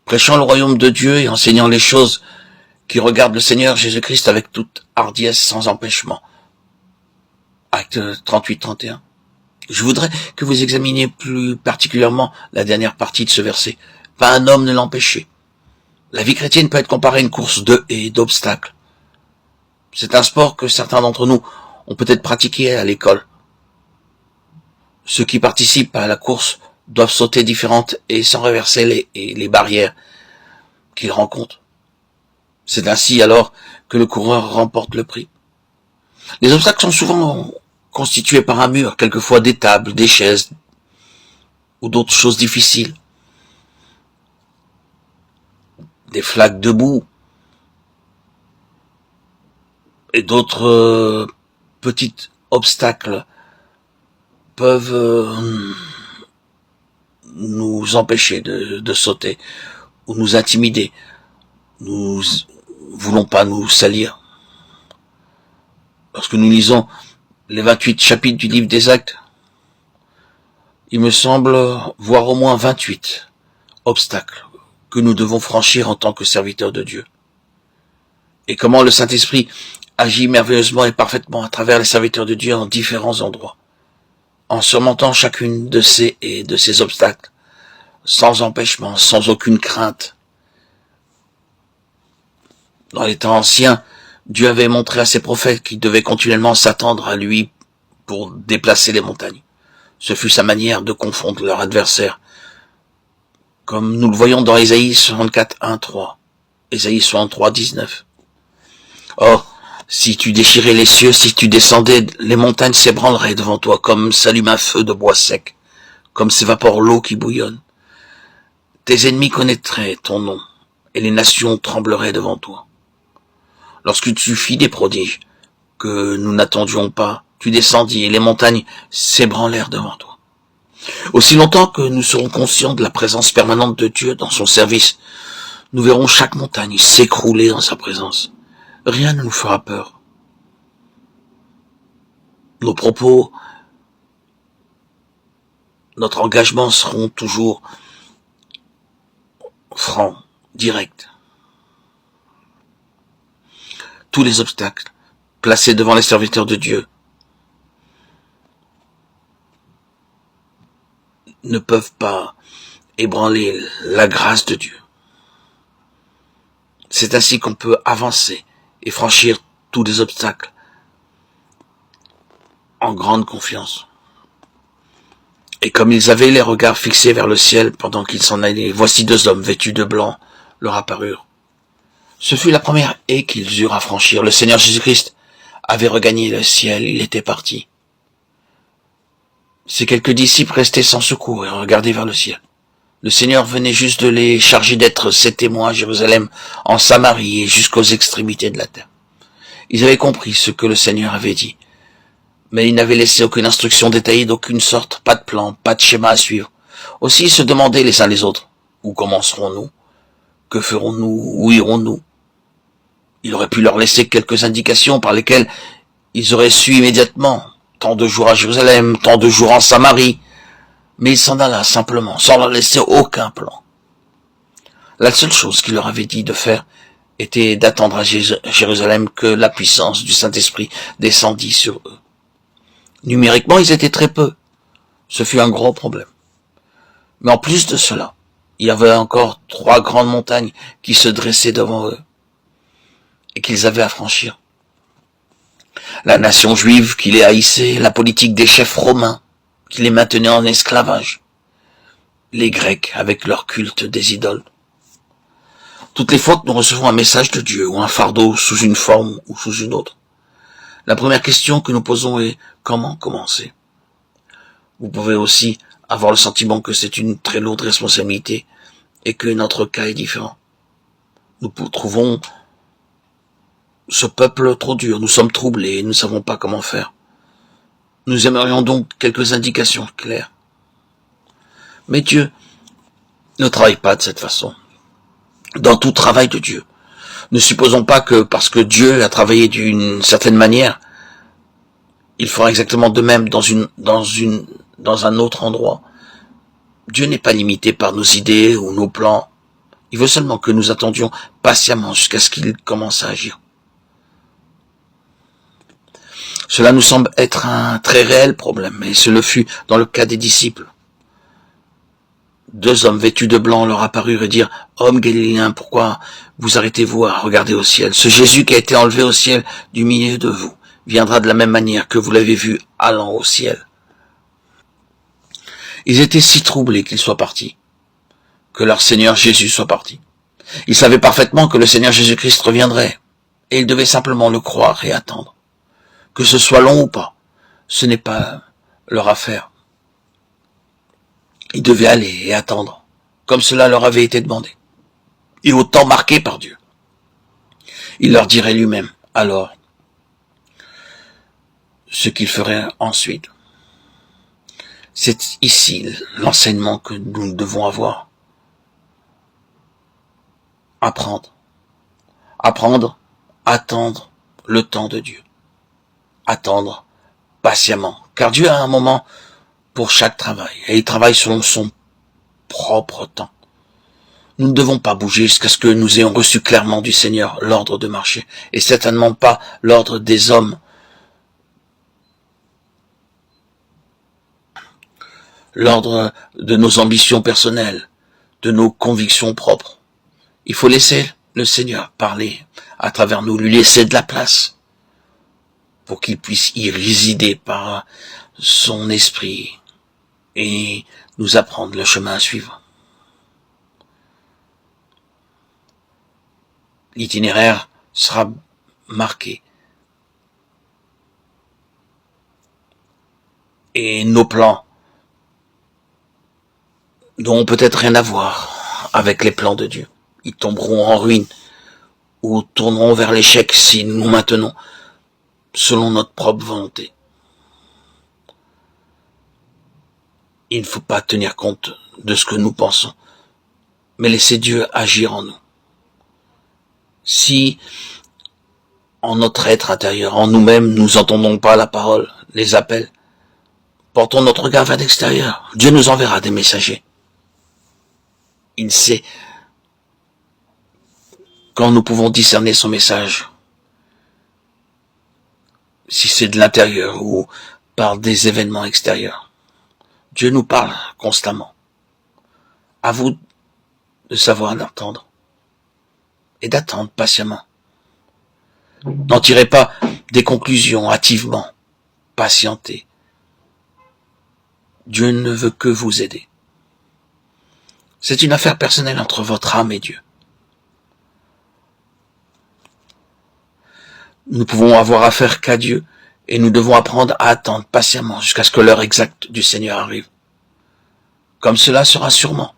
prêchant le royaume de Dieu et enseignant les choses qui regardent le Seigneur Jésus-Christ avec toute hardiesse sans empêchement. Acte 38-31. Je voudrais que vous examiniez plus particulièrement la dernière partie de ce verset. Pas un homme ne l'empêchait. La vie chrétienne peut être comparée à une course de haies et d'obstacles. C'est un sport que certains d'entre nous ont peut-être pratiqué à l'école. Ceux qui participent à la course doivent sauter différentes et sans renverser les barrières qu'ils rencontrent. C'est ainsi alors que le coureur remporte le prix. Les obstacles sont souvent constitués par un mur, quelquefois des tables, des chaises ou d'autres choses difficiles. Des flaques de boue et d'autres petits obstacles peuvent nous empêcher de sauter ou nous intimider. Nous voulons pas nous salir. Lorsque nous lisons les 28 chapitres du livre des Actes, il me semble voir au moins 28 obstacles que nous devons franchir en tant que serviteurs de Dieu. Et comment le Saint-Esprit agit merveilleusement et parfaitement à travers les serviteurs de Dieu en différents endroits, en surmontant chacune de ces obstacles, sans empêchement, sans aucune crainte. Dans les temps anciens, Dieu avait montré à ses prophètes qu'ils devaient continuellement s'attendre à lui pour déplacer les montagnes. Ce fut sa manière de confondre leur adversaire, comme nous le voyons dans Ésaïe 64, 1, 3, Ésaïe 63, 19. Or, si tu déchirais les cieux, si tu descendais, les montagnes s'ébranleraient devant toi, comme s'allume un feu de bois sec, comme s'évapore l'eau qui bouillonne. Tes ennemis connaîtraient ton nom, et les nations trembleraient devant toi. Lorsque tu fis des prodiges que nous n'attendions pas, tu descendis, et les montagnes s'ébranlèrent devant toi. Aussi longtemps que nous serons conscients de la présence permanente de Dieu dans son service, nous verrons chaque montagne s'écrouler dans sa présence. Rien ne nous fera peur. Nos propos, notre engagement seront toujours francs, directs. Tous les obstacles placés devant les serviteurs de Dieu ne peuvent pas ébranler la grâce de Dieu. C'est ainsi qu'on peut avancer et franchir tous les obstacles en grande confiance. Et comme ils avaient les regards fixés vers le ciel pendant qu'ils s'en allaient, voici 2 hommes vêtus de blanc leur apparurent. Ce fut la première haie qu'ils eurent à franchir. Le Seigneur Jésus-Christ avait regagné le ciel, il était parti. Ces quelques disciples restaient sans secours et regardaient vers le ciel. Le Seigneur venait juste de les charger d'être ses témoins à Jérusalem, en Samarie et jusqu'aux extrémités de la terre. Ils avaient compris ce que le Seigneur avait dit, mais ils n'avaient laissé aucune instruction détaillée d'aucune sorte, pas de plan, pas de schéma à suivre. Aussi ils se demandaient les uns les autres, où commencerons-nous? Que ferons-nous? Où irons-nous? Il aurait pu leur laisser quelques indications par lesquelles ils auraient su immédiatement, tant de jours à Jérusalem, tant de jours en Samarie, mais il s'en alla simplement, sans leur laisser aucun plan. La seule chose qu'il leur avait dit de faire était d'attendre à Jérusalem que la puissance du Saint-Esprit descendît sur eux. Numériquement, ils étaient très peu. Ce fut un gros problème. Mais en plus de cela, il y avait encore 3 grandes montagnes qui se dressaient devant eux et qu'ils avaient à franchir. La nation juive qui les haïssait, la politique des chefs romains qui les maintenait en esclavage, les Grecs avec leur culte des idoles. Toutes les fois que nous recevons un message de Dieu ou un fardeau sous une forme ou sous une autre, la première question que nous posons est comment commencer? Vous pouvez aussi avoir le sentiment que c'est une très lourde responsabilité et que notre cas est différent. Nous trouvons ce peuple trop dur, nous sommes troublés et nous ne savons pas comment faire. Nous aimerions donc quelques indications claires. Mais Dieu ne travaille pas de cette façon. Dans tout travail de Dieu, ne supposons pas que parce que Dieu a travaillé d'une certaine manière, il fera exactement de même dans un autre endroit. Dieu n'est pas limité par nos idées ou nos plans. Il veut seulement que nous attendions patiemment jusqu'à ce qu'il commence à agir. Cela nous semble être un très réel problème, et ce le fut dans le cas des disciples. 2 hommes vêtus de blanc leur apparurent et dirent « Hommes galiléens, pourquoi vous arrêtez-vous à regarder au ciel? Ce Jésus qui a été enlevé au ciel du milieu de vous viendra de la même manière que vous l'avez vu allant au ciel. » Ils étaient si troublés qu'ils soient partis, que leur Seigneur Jésus soit parti. Ils savaient parfaitement que le Seigneur Jésus-Christ reviendrait, et ils devaient simplement le croire et attendre. Que ce soit long ou pas, ce n'est pas leur affaire. Ils devaient aller et attendre, comme cela leur avait été demandé, et au temps marqué par Dieu. Il leur dirait lui-même, alors, ce qu'il ferait ensuite. C'est ici l'enseignement que nous devons avoir. Apprendre, attendre le temps de Dieu. Attendre patiemment, car Dieu a un moment pour chaque travail, et il travaille selon son propre temps. Nous ne devons pas bouger jusqu'à ce que nous ayons reçu clairement du Seigneur l'ordre de marcher, et certainement pas l'ordre des hommes, l'ordre de nos ambitions personnelles, de nos convictions propres. Il faut laisser le Seigneur parler à travers nous, lui laisser de la place pour qu'il puisse y résider par son esprit et nous apprendre le chemin à suivre. L'itinéraire sera marqué et nos plans n'auront peut-être rien à voir avec les plans de Dieu. Ils tomberont en ruine ou tourneront vers l'échec si nous maintenons selon notre propre volonté. Il ne faut pas tenir compte de ce que nous pensons, mais laisser Dieu agir en nous. Si, en notre être intérieur, en nous-mêmes, nous n'entendons pas la parole, les appels, portons notre regard vers l'extérieur. Dieu nous enverra des messagers. Il sait quand nous pouvons discerner son message, si c'est de l'intérieur ou par des événements extérieurs. Dieu nous parle constamment. À vous de savoir l'entendre et d'attendre patiemment. N'en tirez pas des conclusions hâtivement. Patientez. Dieu ne veut que vous aider. C'est une affaire personnelle entre votre âme et Dieu. Nous pouvons avoir affaire qu'à Dieu et nous devons apprendre à attendre patiemment jusqu'à ce que l'heure exacte du Seigneur arrive. Comme cela sera sûrement